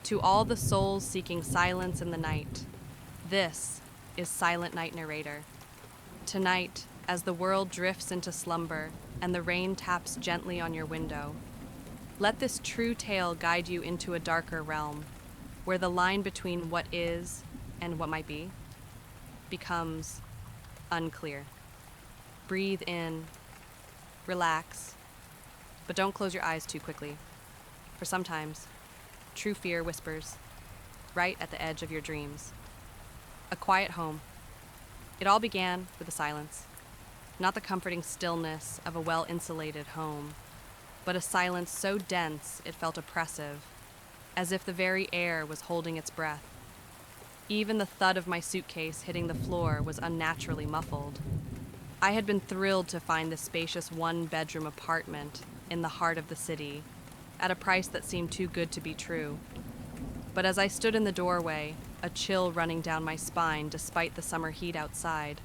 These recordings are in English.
To all the souls seeking silence in the night, this is Silent Night Narrator. Tonight, as the world drifts into slumber and the rain taps gently on your window, let this true tale guide you into a darker realm, where the line between what is and what might be becomes unclear. Breathe in, relax, but don't close your eyes too quickly, for sometimes true fear whispers right at the edge of your dreams. A quiet home. It all began with a silence, not the comforting stillness of a well-insulated home, but a silence so dense it felt oppressive, as if the very air was holding its breath. Even the thud of my suitcase hitting the floor was unnaturally muffled. I had been thrilled to find this spacious one-bedroom apartment in the heart of the city, at a price that seemed too good to be true. But as I stood in the doorway, a chill running down my spine despite the summer heat outside,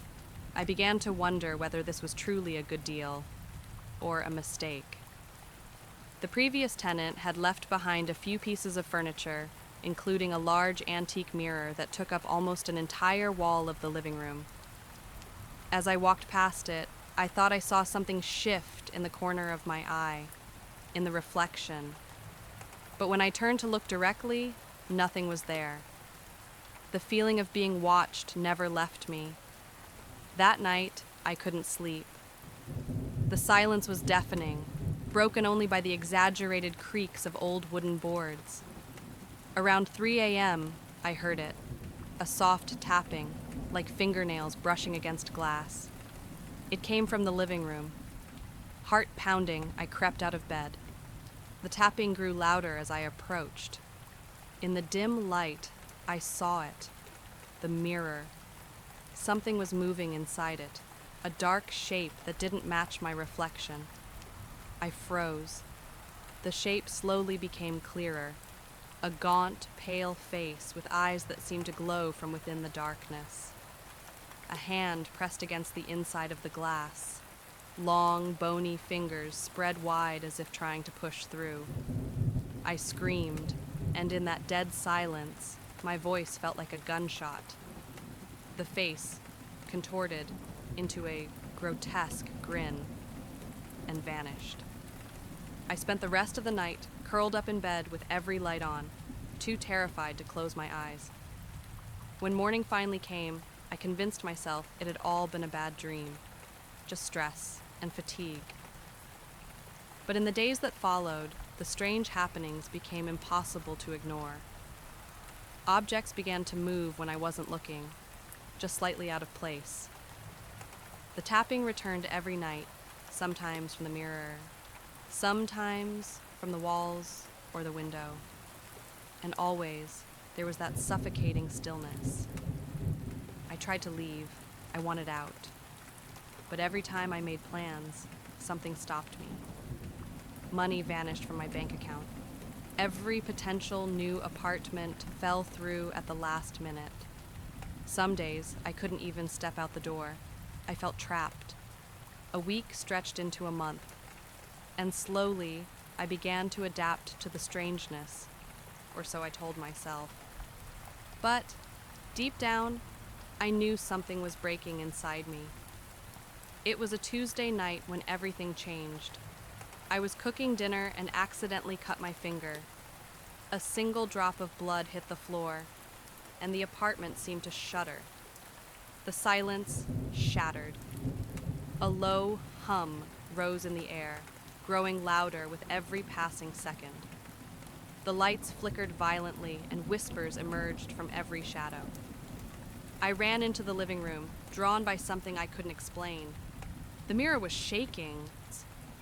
I began to wonder whether this was truly a good deal or a mistake. The previous tenant had left behind a few pieces of furniture, including a large antique mirror that took up almost an entire wall of the living room. As I walked past it, I thought I saw something shift in the corner of my eye, in the reflection. But when I turned to look directly, nothing was there. The feeling of being watched never left me. That night, I couldn't sleep. The silence was deafening, broken only by the exaggerated creaks of old wooden boards. Around 3 a.m., I heard it, a soft tapping, like fingernails brushing against glass. It came from the living room. Heart pounding, I crept out of bed. The tapping grew louder as I approached. In the dim light, I saw it. The mirror. Something was moving inside it, a dark shape that didn't match my reflection. I froze. The shape slowly became clearer. A gaunt, pale face with eyes that seemed to glow from within the darkness. A hand pressed against the inside of the glass. Long, bony fingers spread wide as if trying to push through. I screamed, and in that dead silence, my voice felt like a gunshot. The face contorted into a grotesque grin and vanished. I spent the rest of the night curled up in bed with every light on, too terrified to close my eyes. When morning finally came, I convinced myself it had all been a bad dream, just stress and fatigue. But in the days that followed, the strange happenings became impossible to ignore. Objects began to move when I wasn't looking, just slightly out of place. The tapping returned every night, sometimes from the mirror, sometimes from the walls or the window. And always, there was that suffocating stillness. I tried to leave. I wanted out. But every time I made plans, something stopped me. Money vanished from my bank account. Every potential new apartment fell through at the last minute. Some days, I couldn't even step out the door. I felt trapped. A week stretched into a month. And slowly, I began to adapt to the strangeness, or so I told myself. But, deep down, I knew something was breaking inside me. It was a Tuesday night when everything changed. I was cooking dinner and accidentally cut my finger. A single drop of blood hit the floor, and the apartment seemed to shudder. The silence shattered. A low hum rose in the air, growing louder with every passing second. The lights flickered violently, and whispers emerged from every shadow. I ran into the living room, drawn by something I couldn't explain. The mirror was shaking.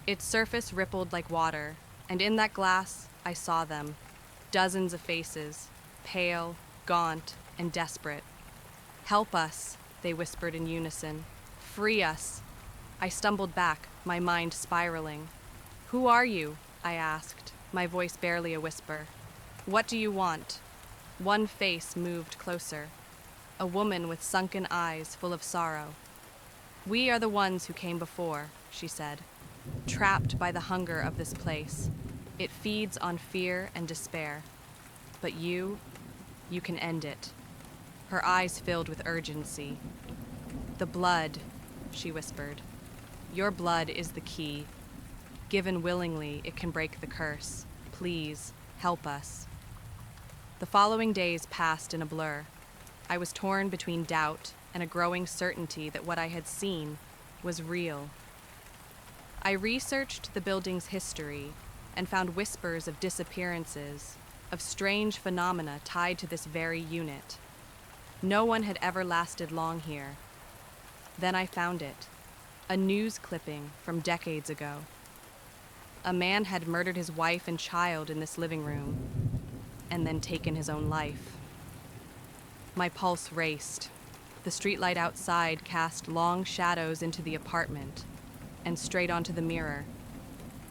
Its surface rippled like water, and in that glass, I saw them. Dozens of faces, pale, gaunt, and desperate. "Help us," they whispered in unison. "Free us." I stumbled back, my mind spiraling. "Who are you?" I asked, my voice barely a whisper. "What do you want?" One face moved closer. A woman with sunken eyes full of sorrow. "We are the ones who came before," she said. "Trapped by the hunger of this place. It feeds on fear and despair. But you can end it. Her eyes filled with urgency. The blood, she whispered. Your blood is the key. Given willingly, it can break the curse. Please, help us. The following days passed in a blur. I was torn between doubt and a growing certainty that what I had seen was real. I researched the building's history and found whispers of disappearances, of strange phenomena tied to this very unit. No one had ever lasted long here. Then I found it, a news clipping from decades ago. A man had murdered his wife and child in this living room, and then taken his own life. My pulse raced. The streetlight outside cast long shadows into the apartment and straight onto the mirror.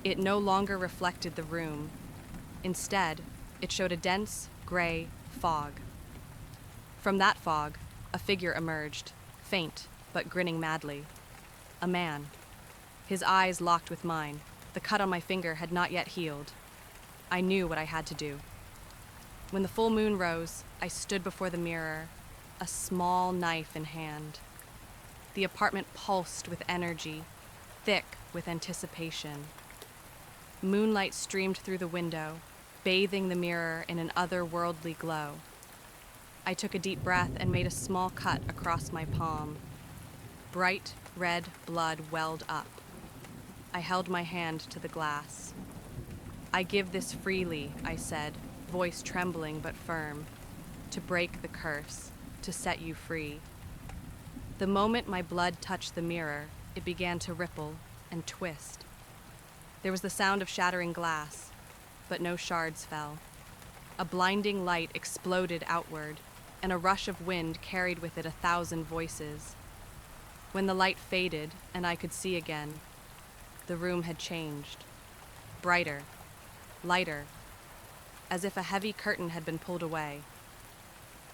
It no longer reflected the room. Instead, it showed a dense, gray fog. From that fog, a figure emerged, faint but grinning madly. A man. His eyes locked with mine. The cut on my finger had not yet healed. I knew what I had to do. When the full moon rose, I stood before the mirror, a small knife in hand. The apartment pulsed with energy, thick with anticipation. Moonlight streamed through the window, bathing the mirror in an otherworldly glow. I took a deep breath and made a small cut across my palm. Bright red blood welled up. I held my hand to the glass. I give this freely, I said, voice trembling but firm, to break the curse, to set you free. The moment my blood touched the mirror, it began to ripple and twist. There was the sound of shattering glass, but no shards fell. A blinding light exploded outward, and a rush of wind carried with it 1,000 voices. When the light faded and I could see again, the room had changed. Brighter, lighter, as if a heavy curtain had been pulled away.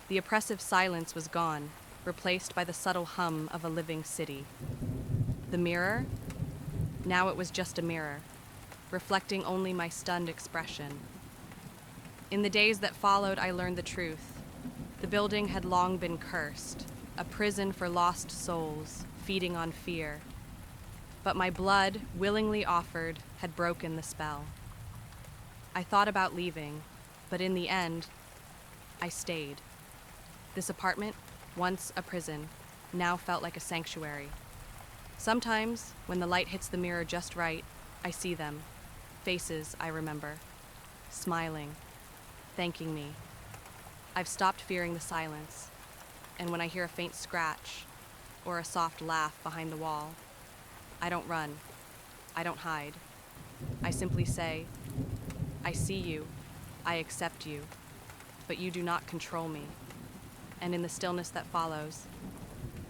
The oppressive silence was gone, replaced by the subtle hum of a living city. The mirror? Now it was just a mirror, reflecting only my stunned expression. In the days that followed, I learned the truth. The building had long been cursed, a prison for lost souls, feeding on fear. But my blood, willingly offered, had broken the spell. I thought about leaving, but in the end, I stayed. This apartment, once a prison, now felt like a sanctuary. Sometimes, when the light hits the mirror just right, I see them, faces I remember, smiling, thanking me. I've stopped fearing the silence, and when I hear a faint scratch or a soft laugh behind the wall, I don't run, I don't hide. I simply say, I see you, I accept you, but you do not control me. And in the stillness that follows,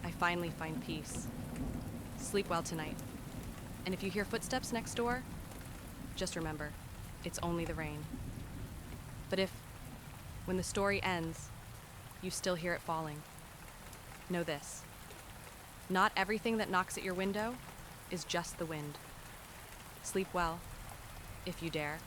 I finally find peace. Sleep well tonight. And if you hear footsteps next door, just remember, it's only the rain. But if, when the story ends, you still hear it falling, know this: not everything that knocks at your window is just the wind. Sleep well, if you dare.